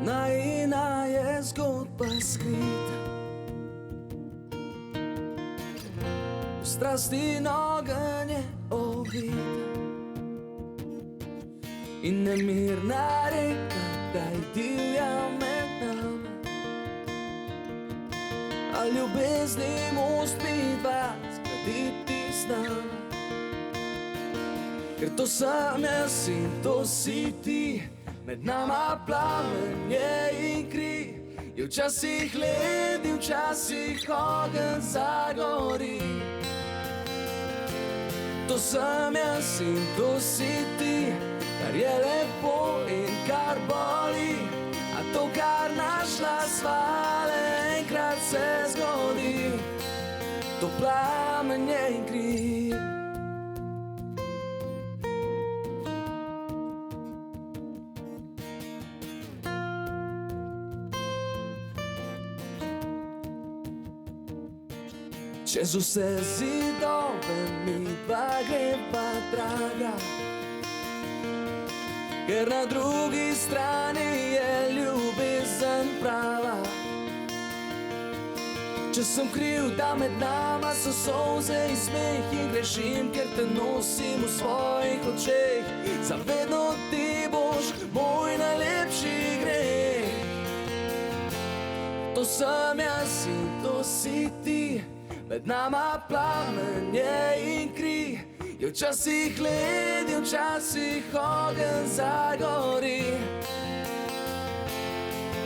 Najina je zgodba skrita, v strasti ogenj je ovita in nemirna reka daj divja med nama, a ljubezni most midva zgraditi z nama. Ker to sem jaz in to si ti, med nama plamenje in kri, je včasih led in včasih ogenj zagori. To sem jaz in to si ti, kar je lepo in kar boli, a to, kar našla sva, le enkrat se zgodi. To plamenje in kri. Čez vse zidove midva greva, draga, ker na drugi strani je ljubezen prava. Če sem kriv, da med nama so solze in smeh, in grešim, ker te nosim v svojih očeh, zavedno ti boš moj najlepši greh. To sem jaz in to si ti, med nama plamenje in kri, je včasih led in včasih ogenj zagori.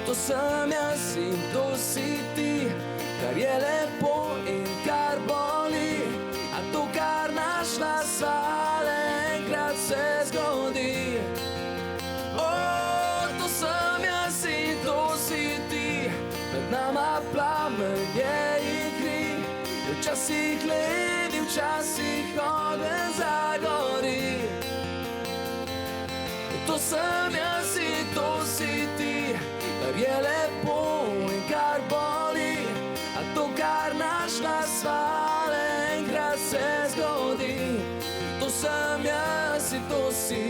To sem jaz in to si ti, kar je lepo in kar boli, a to, kar našla sva, le enkrat se zgodi. To sem jaz in to si ti, med nama plamenje in kri, včasih led in včasih ogenj zagori. To sem jaz in to si ti, kar je lepo in kar boli, a to, kar našla sva, le enkrat se zgodi. To sem jaz in to si